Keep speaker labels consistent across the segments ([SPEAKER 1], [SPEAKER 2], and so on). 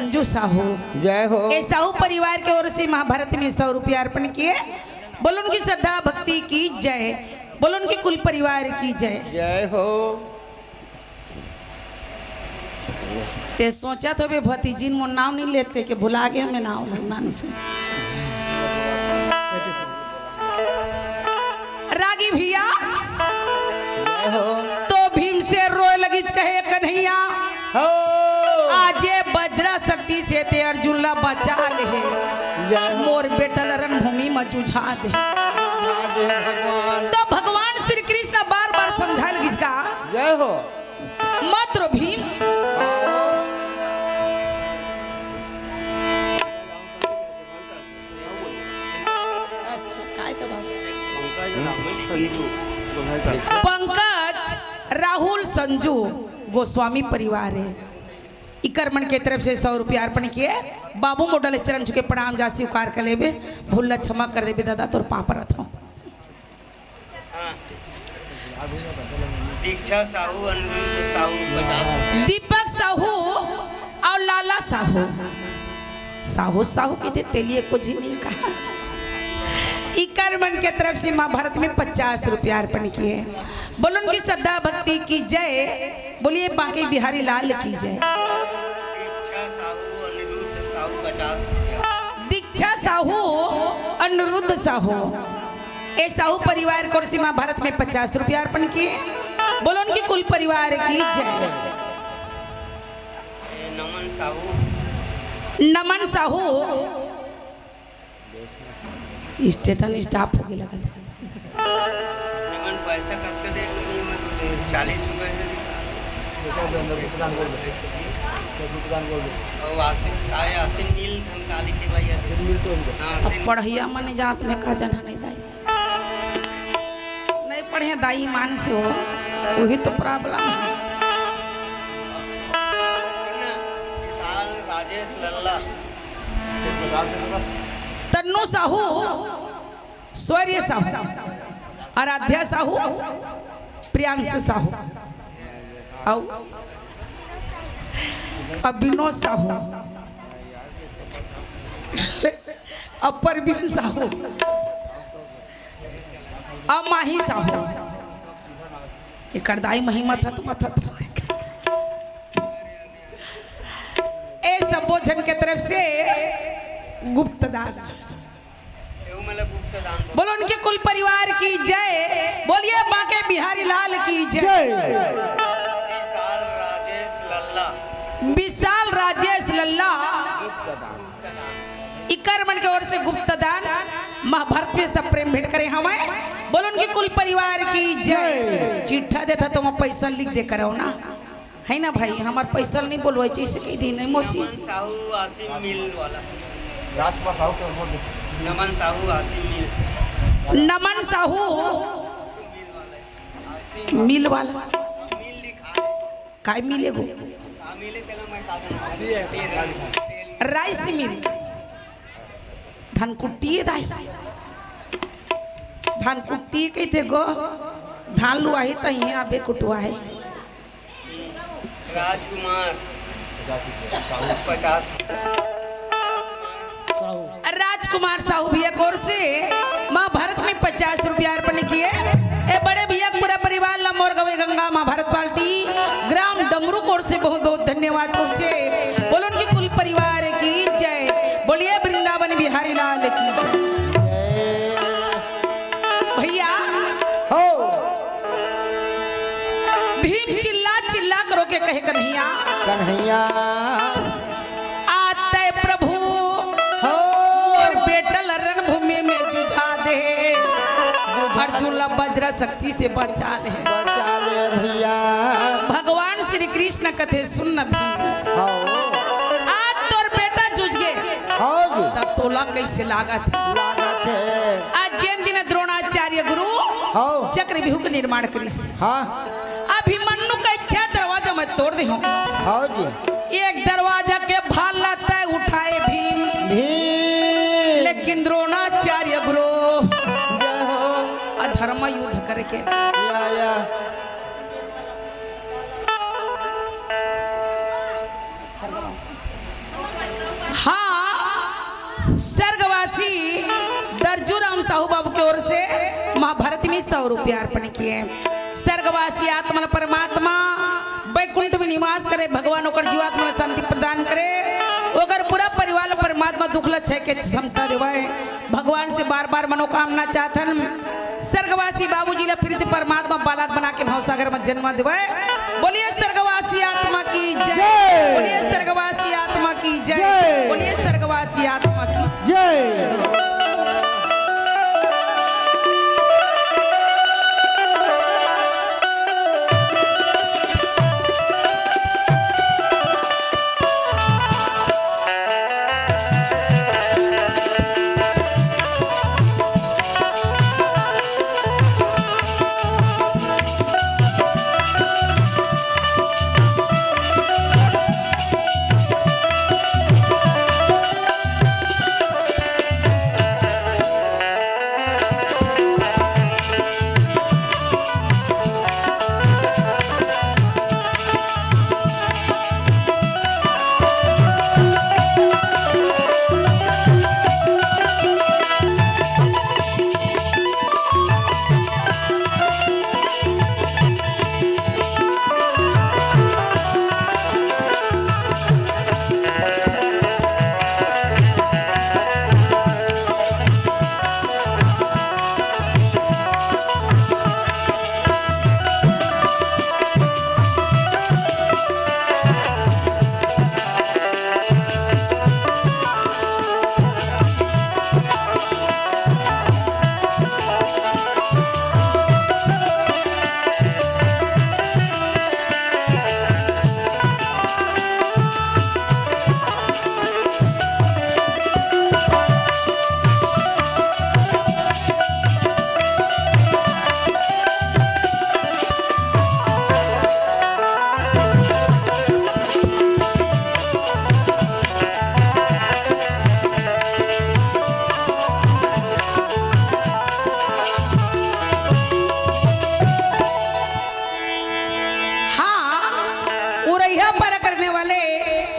[SPEAKER 1] संजू साहू।
[SPEAKER 2] जय हो।
[SPEAKER 1] ये साहू परिवार के ओर से महाभारत में 100 रुपया अर्पण किए। बोलो उनकी श्रद्धा भक्ति की जय, बोलो उनके कुल परिवार की जय।
[SPEAKER 2] जय हो।
[SPEAKER 1] ते सोचा तो बे भतीजी वो नाम नहीं लेते कि भुला गए हमें नाम लगना से। रागी भैया तो भीम से रोए लगी कहे कन्हैया आज ये वज्रा शक्ति से ते अर्जुन ला बचा ले मोर बेटल रणभूमि में जुझा दे। तो भगवान श्री कृष्ण बार बार समझा लगी इसका
[SPEAKER 2] जय हो
[SPEAKER 1] मात्र भीम पंकज राहुल संजू गोस्वामी परिवार है इकरमन के तरफ से 100 रुपया अर्पण किए। बाबू मोडल चरण चुके प्रणाम जा स्वीकार कर लेबे भूल क्षमा कर देबे दादा तोर पाप रथ हो।
[SPEAKER 3] दीक्षा साहू अनुरुद्ध साहू 50
[SPEAKER 1] दीपक साहू और लाला साहू साहू साहू के तेलिए को नहीं कहा। इकरमन के तरफ से महाभारत में 50 रुपया अर्पण किए। बोलो उनकी श्रद्धा भक्ति की जय, बोलिए बांके बिहारी लाल की जय। दीक्षा साहू अनुरुद्ध साहू ए साहू परिवार को सीमा भारत में 50 रुपया अर्पण किए। बोलो उनकी कुल परिवार की जय। नमन साहू स्टेटन स्टाफ हो गया लगा
[SPEAKER 3] नमन पैसा करके दे 40 रुपए और आसिन नील काली के भाई
[SPEAKER 1] अब पढ़िया मन जात में का जना नहीं दाई नहीं पढ़े दाई मान से हो वही तो प्रॉब्लम है।
[SPEAKER 3] विशाल राजेश लल्ला
[SPEAKER 1] तन्नू साहू स्वर्य साहू आराध्या साहू प्रियांशु साहू अभिनव साहू अपरवीन साहू अमाही साहू ये करदाई महिमा था तो मथा तो ए सब भोजन के तरफ से गुप्त दान। बोलो उनके कुल परिवार की जय, बोलिए बांके बिहारी लाल की जय। विशाल राजेश लल्ला इकरमन की ओर से गुप्त दान महाभारत में सब प्रेम भेंट करे हमें। बोलो उनके कुल परिवार की जय। चिट्ठा देता तो मैं पैसा लिख दे करो ना है ना भाई हमारे पैसा नहीं बोलवाई चाहिए कई दिन नहीं मोसी
[SPEAKER 3] साहू आसिम मिल वाला नमन साहू आसिम मिल
[SPEAKER 1] नमन साहू मिल वाला काय मिलेगो राइस मिल धान कुट्टी दाई धान कुट्टी कहते गो धान लुआ है तो यहाँ आबे कुटुआ है।
[SPEAKER 3] राजकुमार 50
[SPEAKER 1] राजकुमार साहू भैया कोर से महाभारत में 50 रुपया अर्पण किए। ए बड़े भैया पूरा परिवार लमोर गवे गंगा महाभारत पार्टी ग्राम डमरू कोर से बहुत बहुत धन्यवाद पहुंचे। बोलो उनकी कुल परिवार की जय, बोलिए वृंदावन बिहारी लाल की जय। भैया भीम चिल्ला चिल्ला करो के कहे कन्हैया
[SPEAKER 2] कन्हैया
[SPEAKER 1] आते प्रभु और बेटल रणभूमि में जुझा दे अर्जुन वज्र शक्ति से बचा ले
[SPEAKER 2] भैया।
[SPEAKER 1] भगवान श्री कृष्ण कथे सुन आज तोर बेटा जुझ गए तब तोला कैसे लागत है। आज जैन दिन द्रोणाचार्य गुरु चक्रव्यूह का निर्माण करिस अभिमन्यु का इच्छा दरवाजा में तोड़ दे हूँ एक दरवाजा के भाला तय उठाए भीम लेकिन द्रोणाचार्य गुरु अधर्म युद्ध करके हाँ, स्वर्गवासी दर्जूराम साहू बाबू की ओर से महाभारत में 100 रुपया अर्पण किए। स्वर्गवासी आत्मा परमात्मा वैकुंठ में निवास करे, भगवान ओकर जीवात्मा शांति प्रदान करे, ओकर पूरा परिवार परमात्मा दुख लक्षय के क्षमता देवाए। भगवान से बार बार मनोकामना चाहतन स्वर्गवासी बाबूजी ला फिर से परमात्मा बालक बना के भवसागर में जन्म देवाए। बोलिए स्वर्गवासी आत्मा की जय, बोलिए स्वर्गवासी आत्मा की जय, बोलिए स्वर्गवासी आत्मा की
[SPEAKER 2] जय।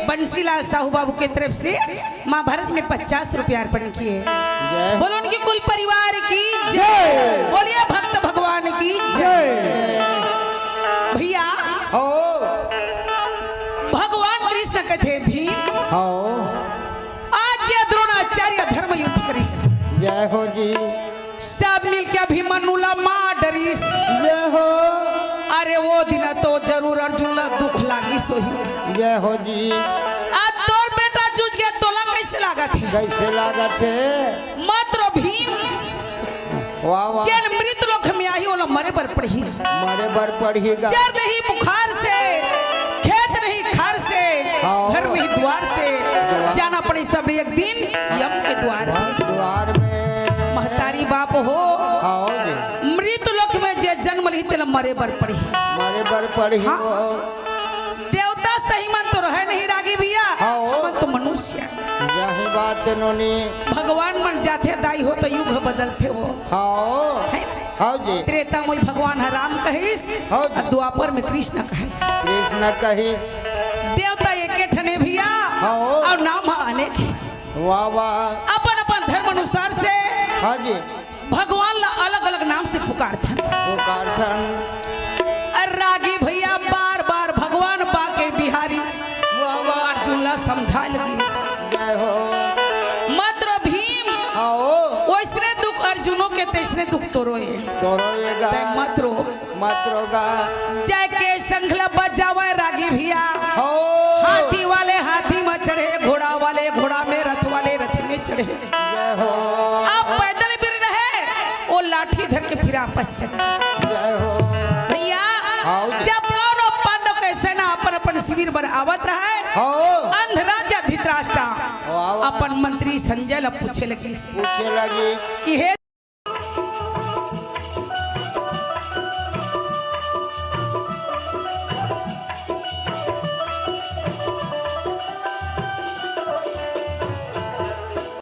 [SPEAKER 1] बंसीलाल साहू बाबू की तरफ से महाभारत में 50 रुपया अर्पण किए। बोलो उनके कुल परिवार की जय, बोलिए भक्त भगवान की जय। भैया भगवान कृष्ण कहते भीम आज ये द्रोणाचार्य धर्म युद्ध करिस,
[SPEAKER 2] जय हो जी।
[SPEAKER 1] सब मिलके अभिमन्यु ला मार डरिस,
[SPEAKER 2] जय हो।
[SPEAKER 1] अरे वो दिन तो जरूर अर्जुन ला दुख लागी सोही,
[SPEAKER 2] जय हो जी।
[SPEAKER 1] आज तोर बेटा जूझ गया, तोला कैसे लागत है?
[SPEAKER 2] कैसे लागत है?
[SPEAKER 1] मात्र भीम
[SPEAKER 2] वाह वाह।
[SPEAKER 1] जन मृत लोक में आई ओला मरे बर पड़ी,
[SPEAKER 2] मरे बर पड़ीगा।
[SPEAKER 1] जर नहीं बुखार से, खेत नहीं खार से, घर में ही द्वार से जाना पड़ी सब एक दिन यम के द्वार
[SPEAKER 2] में।
[SPEAKER 1] महतारी बाप हो मृत लोक में जे जन्म ली तेल मरे बर पड़ी,
[SPEAKER 2] मरे बर पड़ी।
[SPEAKER 1] देवता सही मन तो रहे नहीं रागी भैया, हम तो मनुष्य।
[SPEAKER 2] यही बात नोनी।
[SPEAKER 1] भगवान मन जाते दाई हो तो युग बदलते हो।
[SPEAKER 2] हाँ जी।
[SPEAKER 1] त्रेता में भगवान राम कहिस, द्वापर में कृष्ण कहिस।
[SPEAKER 2] कृष्ण कही
[SPEAKER 1] देवता एक ठने भैया और नाम अनेक।
[SPEAKER 2] वाह वाह।
[SPEAKER 1] अपन अपन धर्म अनुसार से
[SPEAKER 2] हाँ जी
[SPEAKER 1] भगवान ला अलग अलग नाम से पुकारथन। रागी भैया बार बार भगवान बाके बिहारी अर्जुन ला समझा लगी। मात्र भीम वैसने दुख अर्जुनों के तैसने दुख तो रोए मात्रो जय के संघला बजावे रागी भैया। हाथी वाले हाथी में चढ़े, घोड़ा वाले घोड़ा में, रथ वाले रथ में चढ़े। आप पैदल भी रहे, वो लाठी धर के फिर आपस चले। भैया जब कौनो पांडव के सेना अपन अपन शिविर पर आवत रहे, अंध राजा धृतराष्ट्र अपन मंत्री संजय ला पूछे लगी कि हे